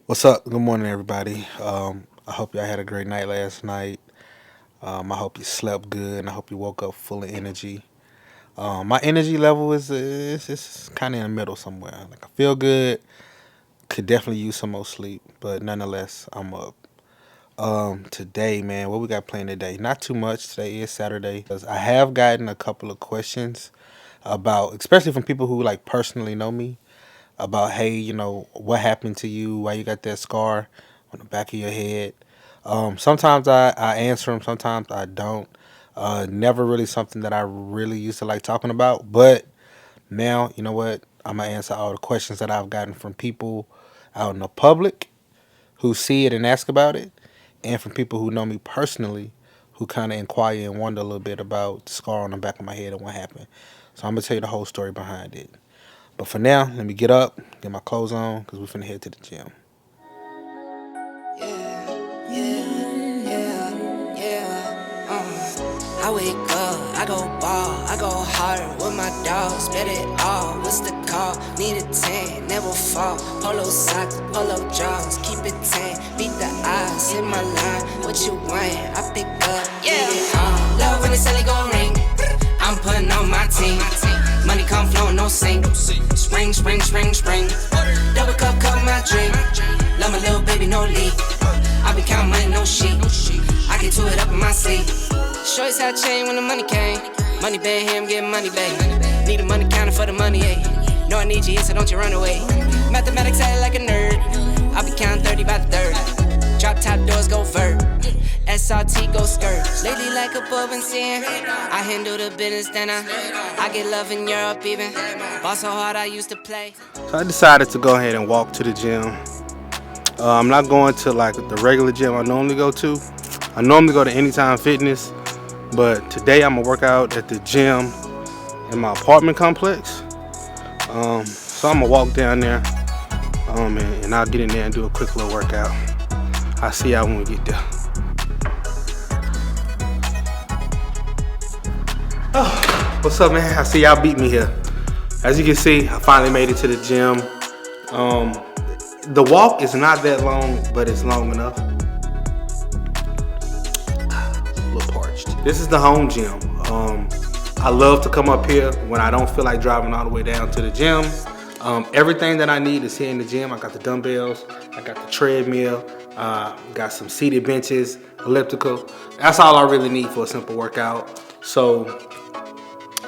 What's up? Good morning, everybody. I hope y'all had a great night last night. I hope you slept good, and I hope you woke up full of energy. My energy level is kind of in the middle somewhere. Like I feel good, could definitely use some more sleep, but nonetheless, I'm up. Today, man, what we got planned today? Not too much. Today is Saturday. 'Cause I have gotten a couple of questions about, especially from people who like personally know me, about, hey, what happened to you? Why you got that scar on the back of your head? Sometimes I answer them, sometimes I don't. Never really something that I really used to like talking about, but now, you know what? I'm going to answer all the questions that I've gotten from people out in the public who see it and ask about it, and from people who know me personally who kind of inquire and wonder a little bit about the scar on the back of my head and what happened. So I'm going to tell you the whole story behind it. But for now, let me get up, get my clothes on, because we're finna head to the gym. Yeah, yeah, yeah, yeah. I wake up, I go ball, I go hard with my dogs, bet it all. What's the call? Need a 10, never fall. Polo socks, polo jaws, keep it 10. Beat the odds, hit my line. What you want? I pick up, yeah. Love when the celly gon' ring. I'm putting on my team. Money come flow, no sink. Spring, spring, spring, spring. Double cup, cup my drink. Love my little baby, no leak. I be counting money, no sheet. I get to it up in my sleep. Shorties had chain when the money came. Money bang here, I'm getting money back. Need a money counter for the money, ayy. No, I need you, so don't you run away. Mathematics act like a nerd. I be counting 30 by the third. Drop top doors, go vert. SRT, go skirt. Lately like a bub and sin. I handle the business, then I get love in Europe even. Ball so hard I used to play. So I decided to go ahead and walk to the gym. I'm not going to like the regular gym I normally go to. I normally go to Anytime Fitness, but today I'm gonna work out at the gym in my apartment complex. So I'm gonna walk down there, and I'll get in there and do a quick little workout. I'll see y'all when we get there. Oh, what's up, man? I see y'all beat me here. As you can see, I finally made it to the gym. The walk is not that long, but it's long enough. A little parched. This is the home gym. I love to come up here when I don't feel like driving all the way down to the gym. Everything that I need is here in the gym. I got the dumbbells, I got the treadmill, got some seated benches, elliptical. That's all I really need for a simple workout. So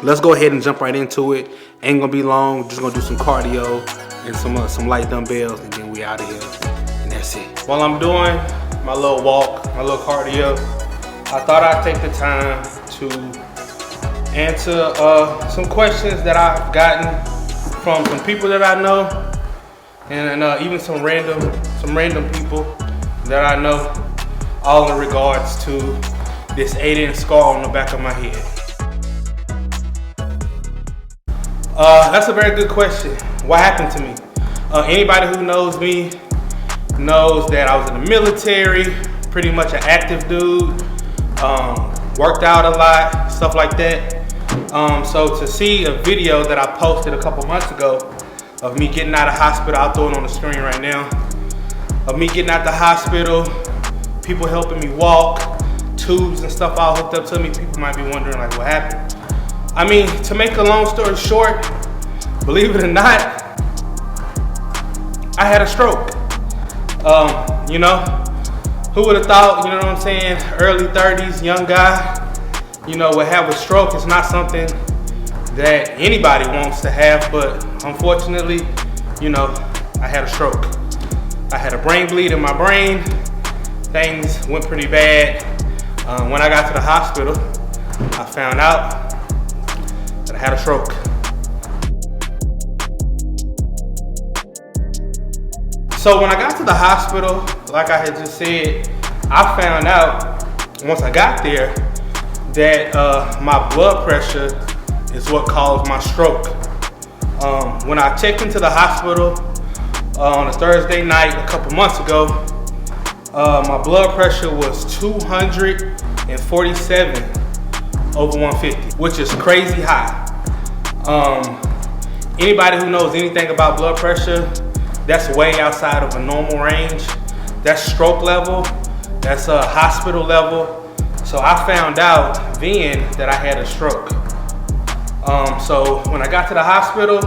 let's go ahead and jump right into it. Ain't gonna be long, just gonna do some cardio and some light dumbbells, and then we out of here, and that's it. While I'm doing my little walk, my little cardio, I thought I'd take the time to answer some questions that I've gotten from some people that I know, and even some random people that I know, all in regards to this 8-inch scar on the back of my head. That's a very good question. What happened to me? Anybody who knows me knows that I was in the military, pretty much an active dude, worked out a lot, stuff like that. So to see a video that I posted a couple months ago of me getting out of hospital, I'll throw it on the screen right now, of me getting out the hospital, people helping me walk, tubes and stuff all hooked up to me, people might be wondering like what happened. I mean, to make a long story short, believe it or not, I had a stroke. Who would have thought, you know what I'm saying, early 30s, young guy, would have a stroke. It's not something that anybody wants to have, but unfortunately, I had a stroke. I had a brain bleed in my brain. Things went pretty bad. When I got to the hospital, I found out that I had a stroke. So when I got to the hospital, like I had just said, I found out once I got there that my blood pressure is what caused my stroke. When I checked into the hospital on a Thursday night a couple months ago, my blood pressure was 247 over 150, which is crazy high. Anybody who knows anything about blood pressure that's way outside of a normal range. That's stroke level, that's a hospital level. So I found out then that I had a stroke. So when I got to the hospital,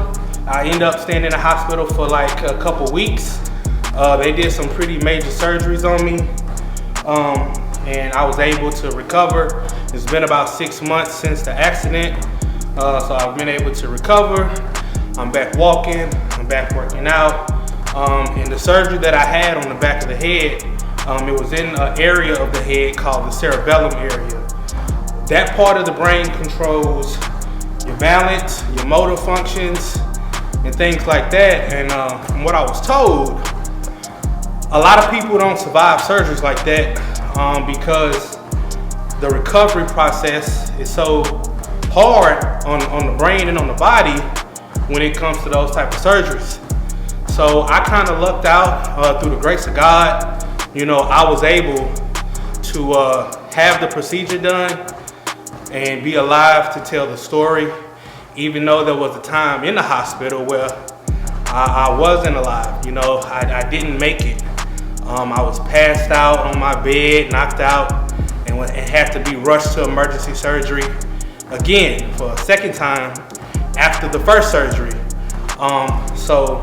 I ended up staying in the hospital for like a couple weeks. They did some pretty major surgeries on me, and I was able to recover. It's been about 6 months since the accident, so I've been able to recover. I'm back walking, I'm back working out. And the surgery that I had on the back of the head, it was in an area of the head called the cerebellum area. That part of the brain controls your balance, your motor functions, and things like that. And from what I was told, a lot of people don't survive surgeries like that because the recovery process is so hard on the brain and on the body when it comes to those type of surgeries. So I kind of lucked out through the grace of God. You know, I was able to have the procedure done and be alive to tell the story, even though there was a time in the hospital where I wasn't alive. You know, I didn't make it. I was passed out on my bed, knocked out, and had to be rushed to emergency surgery again for a second time after the first surgery. So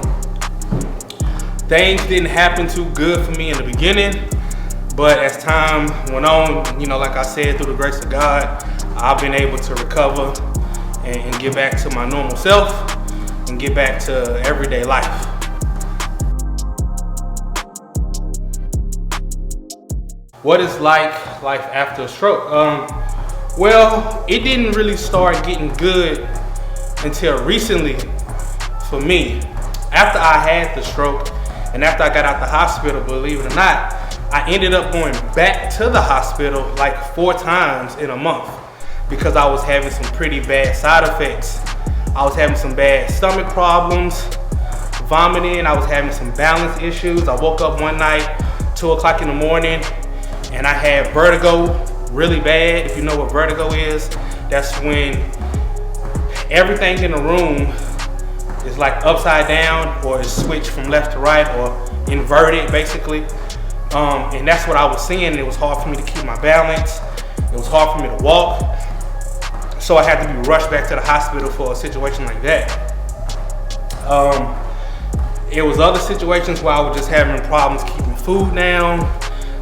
things didn't happen too good for me in the beginning, but as time went on, you know, like I said, through the grace of God, I've been able to recover and get back to my normal self and get back to everyday life. What is life after a stroke? Well, it didn't really start getting good until recently for me. After I had the stroke and after I got out the hospital, believe it or not, I ended up going back to the hospital like 4 times in a month because I was having some pretty bad side effects. I was having some bad stomach problems, vomiting, I was having some balance issues. I woke up one night, 2 o'clock in the morning, and I had vertigo really bad. If you know what vertigo is, that's when everything in the room is like upside down or is switched from left to right or inverted basically. And that's what I was seeing. It was hard for me to keep my balance. It was hard for me to walk. So I had to be rushed back to the hospital for a situation like that. It was other situations where I was just having problems keeping food down.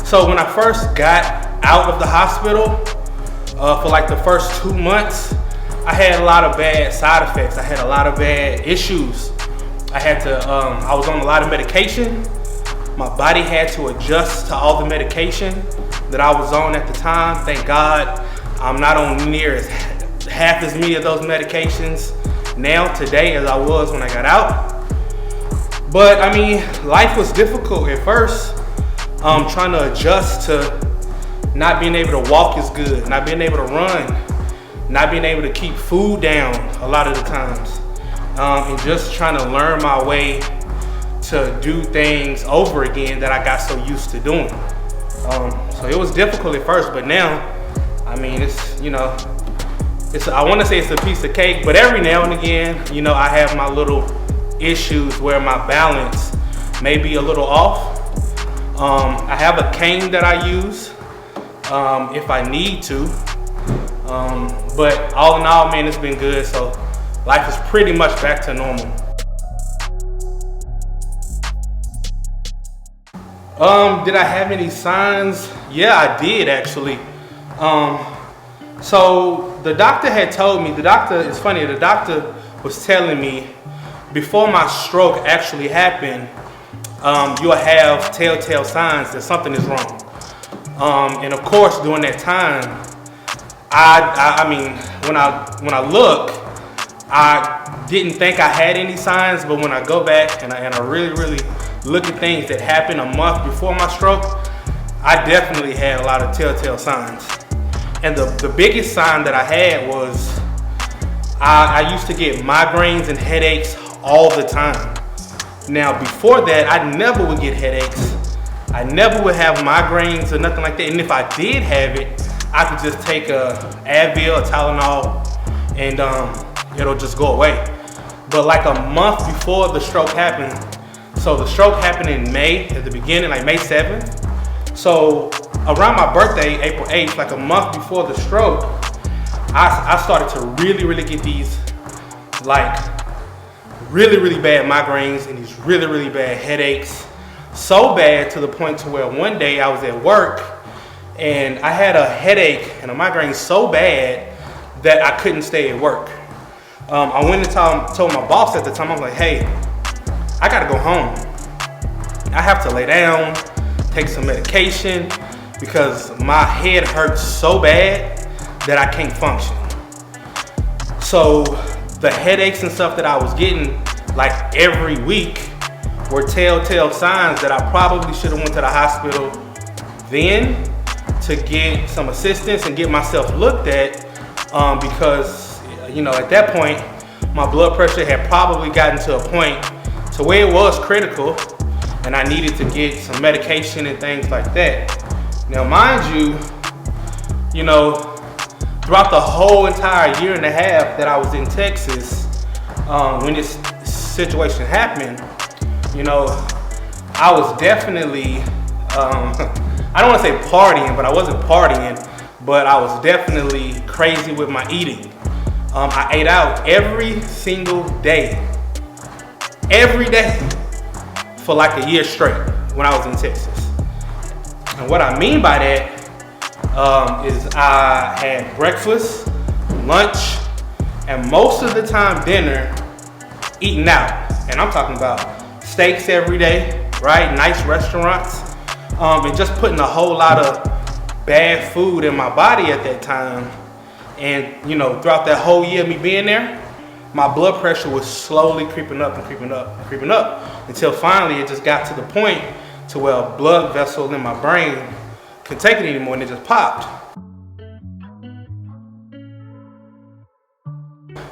So when I first got out of the hospital, for like the first 2 months, I had a lot of bad side effects. I had a lot of bad issues. I was on a lot of medication. My body had to adjust to all the medication that I was on at the time. Thank God I'm not on near as half as many of those medications now today as I was when I got out. But I mean, life was difficult at first. Trying to adjust to not being able to walk as good, not being able to run, not being able to keep food down a lot of the times, and just trying to learn my way to do things over again that I got so used to doing. So it was difficult at first, but now, I mean, it's, you know, I want to say it's a piece of cake, but every now and again, you know, I have my little issues where my balance may be a little off. I have a cane that I use if I need to. But all in all, man, it's been good. So life is pretty much back to normal. Did I have any signs? Yeah, I did actually. So the doctor had told me, it's funny, the doctor was telling me before my stroke actually happened, you'll have telltale signs that something is wrong. And of course, during that time, I mean, when I look, I didn't think I had any signs, but when I go back and I really look at things that happened a month before my stroke, I definitely had a lot of telltale signs. And the biggest sign that I had was I used to get migraines and headaches all the time. Now, before that, I never would get headaches. I never would have migraines or nothing like that. And if I did have it, I could just take a Advil, a Tylenol, and it'll just go away. But like a month before the stroke happened, So the stroke happened in May at the beginning, like May 7th. So around my birthday, April 8th, like a month before the stroke, I started to really get these like really bad migraines and these really bad headaches. So bad to the point to where one day I was at work and I had a headache and a migraine so bad that I couldn't stay at work. I went and told my boss at the time, I was like, hey, I gotta go home. I have to lay down, take some medication because my head hurts so bad that I can't function. So the headaches and stuff that I was getting like every week were telltale signs that I probably should have went to the hospital then to get some assistance and get myself looked at because, you know, at that point, my blood pressure had probably gotten to a point to where it was critical and I needed to get some medication and things like that. Now, mind you, you know, throughout the whole entire year and a half that I was in Texas, when this situation happened, you know, I was definitely, I don't want to say partying, but I wasn't partying, but I was definitely crazy with my eating. I ate out every single day, for like a year straight when I was in Texas. And what I mean by that is I had breakfast, lunch, and most of the time dinner eating out. And I'm talking about steaks every day, right? Nice restaurants. And just putting a whole lot of bad food in my body at that time. And, you know, throughout that whole year of me being there, my blood pressure was slowly creeping up until finally it just got to the point to where a blood vessel in my brain couldn't take it anymore and it just popped.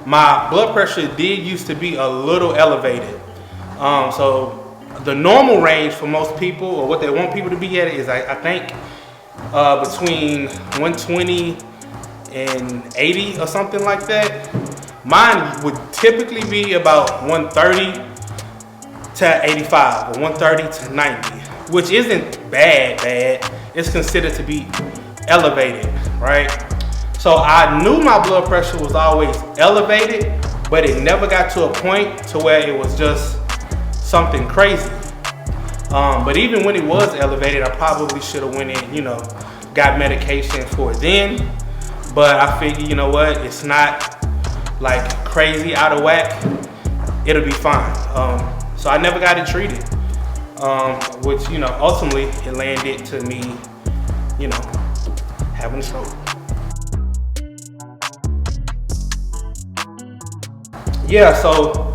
My blood pressure did used to be a little elevated. So the normal range for most people, or what they want people to be at, is I think between 120 and 80 or something like that. Mine would typically be about 130 to 85 or 130 to 90, which isn't bad. It's considered to be elevated, right? So I knew my blood pressure was always elevated, but it never got to a point to where it was just something crazy. But even when it was elevated, I probably should have went in, you know, got medication for it then. But I figured, you know what, it's not like crazy out of whack, it'll be fine. So I never got it treated, which, you know, ultimately it landed to me, you know, having a stroke. Yeah, so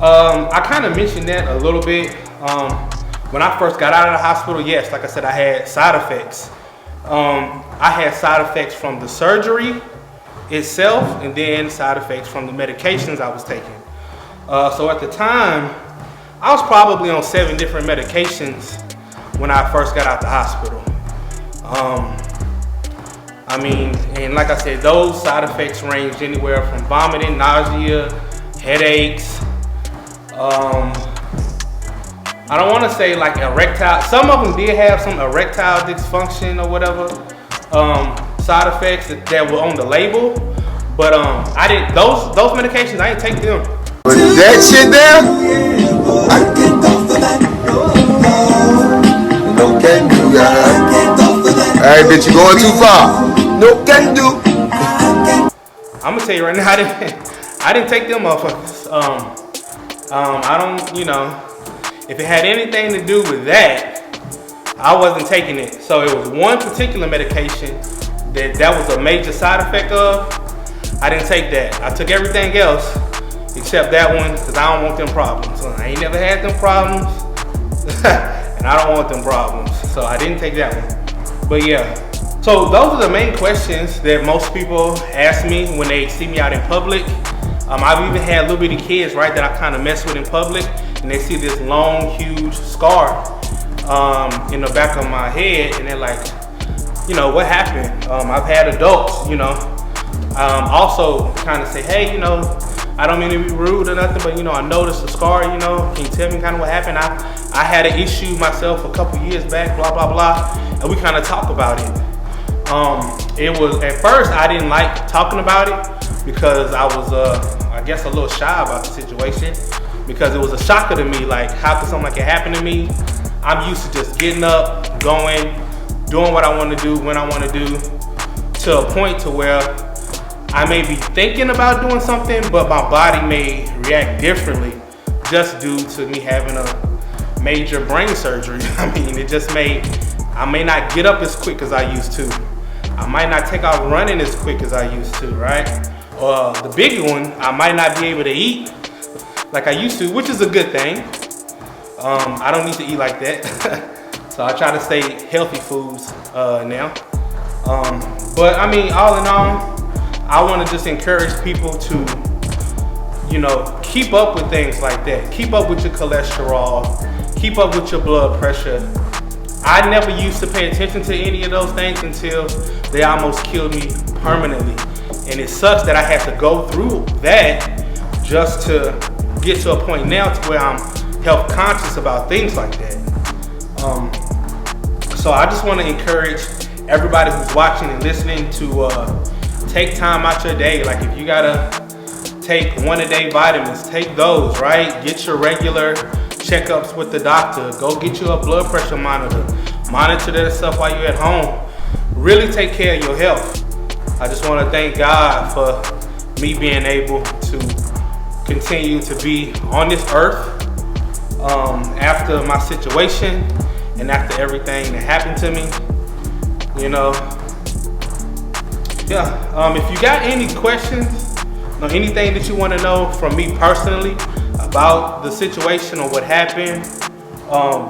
I kind of mentioned that a little bit. When I first got out of the hospital, yes, like I said, I had side effects. I had side effects from the surgery itself and then side effects from the medications I was taking. So at the time, I was probably on 7 different medications when I first got out the hospital. I mean, and like I said, those side effects ranged anywhere from vomiting, nausea, headaches. I don't want to say like erectile. Some of them did have some erectile dysfunction or whatever side effects that were on the label, but I didn't. Those medications, I didn't take them. But that shit there, I can't go for that. No can do, guys. Hey, bitch, you going too far. No can do. I'm gonna tell you right now, I didn't take them motherfuckers. I don't, you know, if it had anything to do with that, I wasn't taking it. So it was one particular medication that was a major side effect of. I didn't take that. I took everything else except that one because I don't want them problems. So I ain't never had them problems and I don't want them problems. So I didn't take that one. But yeah, so those are the main questions that most people ask me when they see me out in public. I've even had little bitty kids, right, that I kind of mess with in public, and they see this long, huge scar in the back of my head, and they're like, you know, what happened? I've had adults, you know, also kind of say, hey, you know, I don't mean to be rude or nothing, but I noticed the scar, Can you tell me kind of what happened? I had an issue myself a couple years back, blah, blah, blah, and we kind of talk about it. It was, at first, I didn't like talking about it because I was, I guess, a little shy about the situation because it was a shocker to me. Like, how could something like it happen to me? I'm used to just getting up, going, doing what I want to do when I want to do, to a point to where I may be thinking about doing something, but my body may react differently just due to me having a major brain surgery. I mean, I may not get up as quick as I used to. I might not take off running as quick as I used to, right? The bigger one, I might not be able to eat like I used to, which is a good thing. I don't need to eat like that. So I try to stay healthy foods now. But I mean, all in all, I want to just encourage people to, keep up with things like that. Keep up with your cholesterol. Keep up with your blood pressure. I never used to pay attention to any of those things until they almost killed me permanently. And it sucks that I had to go through that just to get to a point now to where I'm health conscious about things like that. So I just want to encourage everybody who's watching and listening to take time out your day. Like, if you gotta take 1 a day vitamins, take those, right? Get your regular checkups with the doctor. Go get you a blood pressure monitor. Monitor that stuff while you're at home. Really take care of your health. I just want to thank God for me being able to continue to be on this earth after my situation and after everything that happened to me. If you got any questions or anything that you want to know from me personally about the situation or what happened,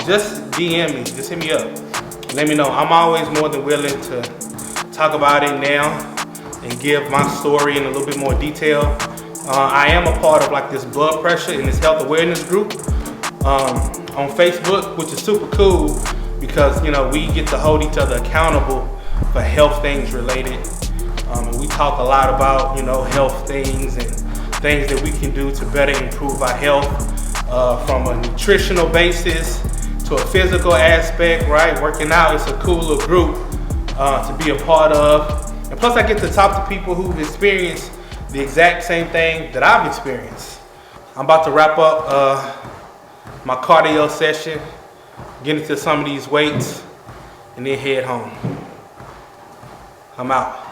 just DM me, just hit me up. Let me know. I'm always more than willing to talk about it now and give my story in a little bit more detail. I am a part of like this blood pressure and this health awareness group on Facebook, which is super cool because we get to hold each other accountable for health things related. And we talk a lot about health things and things that we can do to better improve our health from a nutritional basis to a physical aspect, right? Working out is a cool little group to be a part of. And plus I get to talk to people who've experienced the exact same thing that I've experienced. I'm about to wrap up my cardio session, get into some of these weights, and then head home. I'm out.